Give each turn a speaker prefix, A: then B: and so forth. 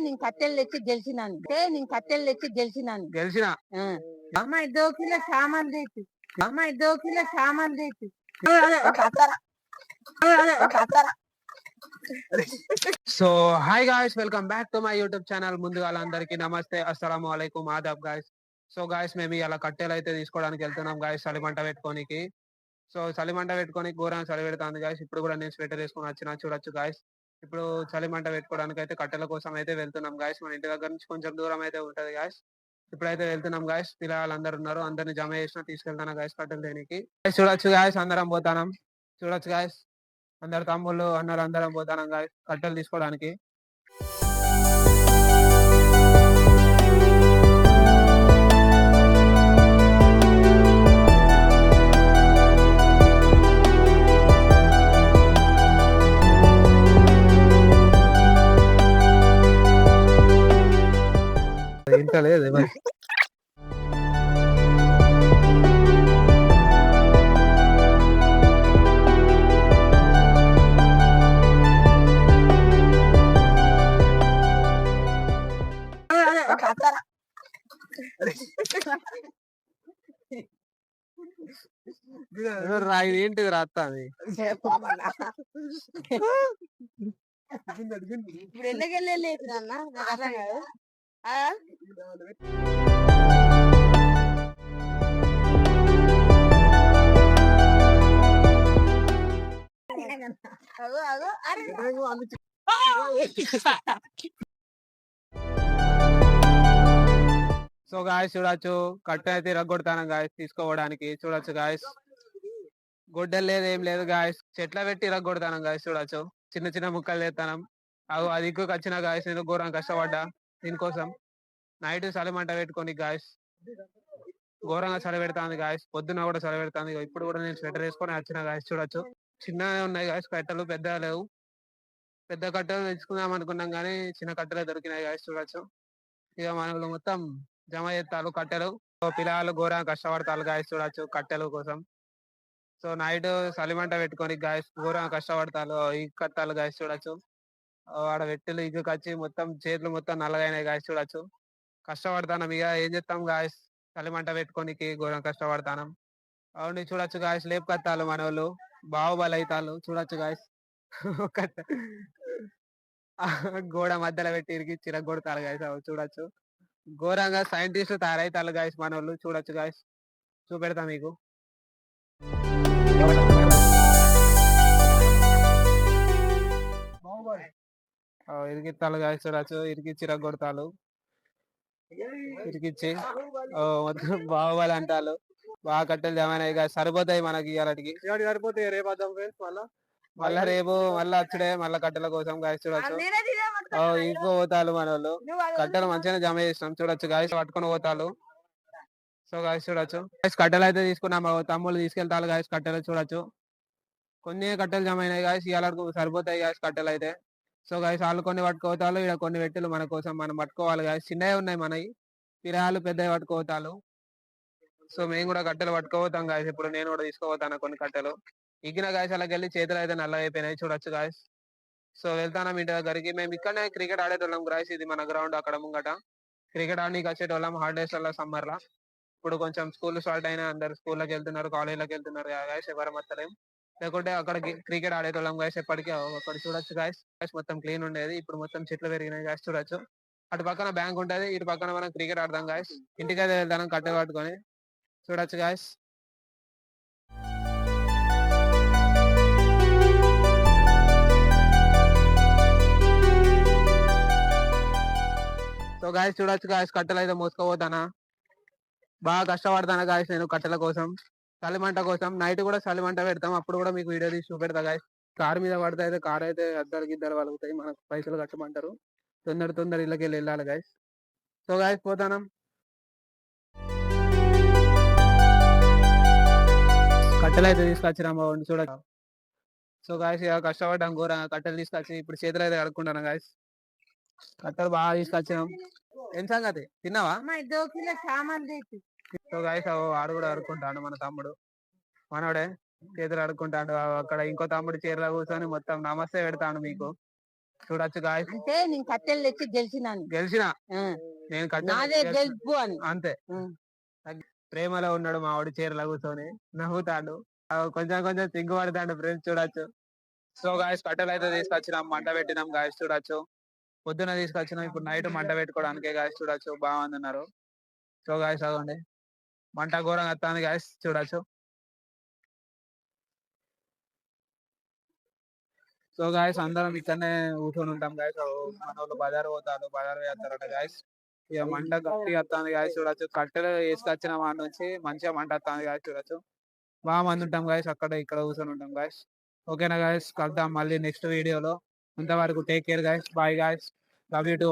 A: నేను కట్టెలు తెచ్చి గెలిచిన అమ్మాయి 2 కిలో సామాన్ తెచ్చి
B: so hi guys, welcome back to my YouTube channel. ముందుగా అందరికీ నమస్తే, అస్సలాము అలైకుం, ఆదాబ్ గాయ్స్. సో గాయ్స్, మేము ఇలా కట్టెలు అయితే తీసుకోవడానికి వెళ్తున్నాం గాయ్స్, చలిమంట పెట్టుకోనికి. సో చలిమంట పెట్టుకొని ఘోరంగా చలి పెడుతుంది గాయ్స్. ఇప్పుడు కూడా నేను స్వెటర్ వేసుకొని వచ్చిన, చూడొచ్చు గాయ్స్. ఇప్పుడు చలిమంట పెట్టుకోవడానికి అయితే కట్టెల కోసం అయితే వెళ్తున్నాం గాయ్స్. మన ఇంటి దగ్గర నుంచి కొంచెం దూరం అయితే ఉంటది గాయ్స్. ఇప్పుడైతే వెళ్తున్నాం గాయ్స్. పిల్లలు అందరు ఉన్నారు, అందరిని జమ చేసిన తీసుకెళ్తాను గాయ్స్ కట్టెలు దేనికి. చూడొచ్చు గాయ్స్, అందరం పోతాం. చూడొచ్చు గాయ్స్, అందరు తమ్ముళ్ళు అన్నారు, అందరం పోతాం గాయ్స్ కట్టెలు తీసుకోవడానికి. ఇంత లేదు ఏంటిది రాత్తా అది
A: ఇప్పుడు ఎందుకెళ్ళలేదు నాన్న, నాకు అర్థం కాదు.
B: సో గాయస్ చూడొచ్చు, కట్టె అయితే ఇరగొడతాను గాయస్ తీసుకోవడానికి. చూడొచ్చు గాయస్, గొడ్డలు లేదు, ఏం లేదు గాయస్, చెట్ల పెట్టి ఇరగొడతాను గాయస్. చూడొచ్చు, చిన్న చిన్న ముక్కలు చేస్తాను. అది ఎక్కువ వచ్చిన గాయస్, నేను ఘోరంగా కష్టపడ్డా దీనికోసం. నైట్ చలిమంట పెట్టుకొని గాయస్, ఘోరంగా చలి పెడతాంది గాయస్. పొద్దున కూడా చలి పెడతాంది. ఇప్పుడు కూడా నేను స్వెటర్ వేసుకొని వచ్చిన గాయస్. చూడొచ్చు, చిన్నగా ఉన్నాయి గాయస్ కట్టెలు, పెద్దగా లేవు. పెద్ద కట్టెలు తెచ్చుకుందాం అనుకున్నాం కానీ చిన్న కట్టెలే దొరికినాయి గాయస్. చూడొచ్చు, ఇక మనలో మొత్తం జమ చేస్తారు కట్టెలు. పిల్లలు ఘోరంగా కష్టపడతారు గాయస్. చూడొచ్చు కట్టెల కోసం. సో నైట్ చలిమంట పెట్టుకొని గాయస్ ఘోరంగా కష్టపడతారు, ఈ కట్టాలు గాయస్. చూడొచ్చు, ఆడ వెట్టెలు ఇగుకొచ్చి మొత్తం చేతులు మొత్తం నల్లగైనాయి గాయస్. చూడొచ్చు, కష్టపడతాను ఇక ఏం చేస్తాం గాయస్, చలిమంట పెట్టుకోనికి ఘోరంగా కష్టపడతాను. అవును చూడొచ్చు గాయస్, లేపు కత్తాలు మన వాళ్ళు బాహుబలి అవుతారు. చూడొచ్చు గాయస్, గోడ మధ్యలో పెట్టి ఇరిగి చిరగొడతారు గాయస్. చూడొచ్చు, ఘోరంగా సైంటిస్ట్ తయారైతారు గాయస్ మన వాళ్ళు. చూడొచ్చు గాయస్, చూపెడతా మీకు. ఇరిగిత్తాలు గాయస్. చూడొచ్చు, ఇరిగి చిరగొడతారు, ఇరిగిచ్చి మొత్తం బాహుబలి అంటారు. బాగా కట్టెలు జమైనాయి గాయస్, సరిపోతాయి మనకి ఇవాళకి. సరిపోతాయి, రేపు వద్దాం ఫ్రెండ్స్. మళ్ళా రేపు మళ్ళీ వచ్చుడే మళ్ళా కట్టెల కోసం గాయస్. చూడొచ్చు, ఇంకో పోతాలు మన వాళ్ళు. కట్టెలు మంచిగానే జమ చేసినాం. చూడొచ్చు గాయస్, పట్టుకొని పోతాలు. సో గాయస్ చూడొచ్చు, కట్టెలు అయితే తీసుకున్నాం, తమ్ముళ్ళు తీసుకెళ్తారు గాయస్ కట్టెలు. చూడొచ్చు, కొన్ని కట్టెలు జమ అయినాయి గాయస్, ఇవాళకు సరిపోతాయి గాయస్ కట్టెలు అయితే. సో గాయస్, వాళ్ళు కొన్ని పట్టుకోతాలు, ఇక్కడ కొన్ని పెట్టెలు మన కోసం మనం పట్టుకోవాలి గాయస్. చిన్నవి ఉన్నాయి మనవి, పిరాలు పెద్దవి పట్టుకోతాలు. సో మేము కూడా కట్టెలు పట్టుకోపోతాం గాయస్. ఇప్పుడు నేను కూడా తీసుకోపోతాను కొన్ని కట్టెలు. ఇగ్గిన గాయస్ అలాగ వెళ్ళి చేతులు అయితే నల్ల అయిపోయినాయి. చూడొచ్చు గాయస్, సో వెళ్తాం ఇంటి దగ్గరికి. మేము ఇక్కడనే క్రికెట్ ఆడేటోళ్ళం గాయస్, ఇది మన గ్రౌండ్ అక్కడ ముంగట. క్రికెట్ ఆడడానికి వచ్చేటోళ్ళం హాలిడేస్ వల్ల, సమ్మర్ లా. ఇప్పుడు కొంచెం స్కూల్ స్టార్ట్ అయినా, అందరు స్కూల్లోకి వెళ్తున్నారు, కాలేజ్లోకి వెళ్తున్నారు గాయస్, ఎవరు వస్తలేం. లేకుంటే అక్కడ క్రికెట్ ఆడేటోళ్ళం గాయస్ ఎప్పటికీ. అక్కడ చూడొచ్చు గాయస్, మొత్తం క్లీన్ ఉండేది, ఇప్పుడు మొత్తం చెట్లు పెరిగినాయి గాయస్. చూడొచ్చు, అటు పక్కన బ్యాంక్ ఉంటది, ఇటు పక్కన మనం క్రికెట్ ఆడదాం గాయస్. ఇంటికైతే వెళ్తాం కట్టె పట్టుకొని. చూడొచ్చు గాయస్, సో గాయస్ చూడొచ్చు గాయస్, కట్టెలు అయితే మోసుకోపోతానా. బాగా కష్టపడతాను గాయస్ నేను కట్టెల కోసం, చలిమంట కోసం. నైట్ కూడా చలిమంట పెడతాం, అప్పుడు కూడా మీకు వీడియో తీసి చూపెడతా గాయస్. కార్ మీద పడితే అయితే కార్ అయితే అద్దరు గిద్దరు వలుగుతాయి, మనకు పైసలు కట్టమంటారు. తొందర ఇళ్ళకి వెళ్ళాలి గాయస్. సో గాయస్ పోతాను. కట్టెలు అయితే తీసుకొచ్చినాం బాగుండి. చూడ సో గాయస్, ఇక కష్టపడ్డాం ఘోరంగా కట్టెలు తీసుకొచ్చి ఇప్పుడు చేతులు అయితే కడుక్కుంటాను గాయస్. కట్టెలు బాగా తీసుకొచ్చినాం. ఏం సంగతి, తిన్నావా? సో గాయస్, ఆడు కూడా అడుక్కుంటాడు మన తమ్ముడు, మనోడే. చేతులు అడుక్కుంటాడు అక్కడ ఇంకో తమ్ముడు చీరలో కూర్చొని మొత్తం నమస్తే పెడతాను మీకు చూడొచ్చు గాయస్.
A: అంటే నేను కట్టెలు తెచ్చి గెలిచినాను.
B: గెలిచిన
A: ఆ,
B: నేను
A: నాదే గెలుపు అని.
B: అంతే. ప్రేమలో ఉన్నాడు మా వాడు చీరలో కూర్చొని నవ్వుతాడు. కొంచెం కొంచెం సిగ్గుపడతాడు ఫ్రెండ్స్ చూడొచ్చు. సో గాయస్ కట్టెలు అయితే తీసుకొచ్చినాం, మంట పెట్టినాం గాయస్ చూడొచ్చు. పొద్దున తీసుకొచ్చినాం, ఇప్పుడు నైట్ మంట పెట్టుకోవడానికే గాయస్ చూడొచ్చు. బాగుంది ఉన్నారు. సో గాయస్ అదండి మంట ఘోరంగా వస్తుంది గాయస్ చూడొచ్చు. సో గాయస్ అందరం ఇక్కడనే కూర్చొని ఉంటాం గాయస్. మన వాళ్ళు బజార్ పోతారు, బజార్ వేస్తారట గాయస్. ఇక మంట గట్టిగా వస్తుంది గాయస్ చూడొచ్చు. కట్టెలు వేసుకొచ్చిన వాడి నుంచి మంచిగా మంట వస్తుంది గాయస్ చూడొచ్చు. బాగా మంది ఉంటాం గాయస్, అక్కడ ఇక్కడ కూర్చొని ఉంటాం గాయస్. ఓకేనా గాయస్, కలుద్దాం మళ్ళీ నెక్స్ట్ వీడియోలో. అంతవరకు take care guys, bye guys, love you to.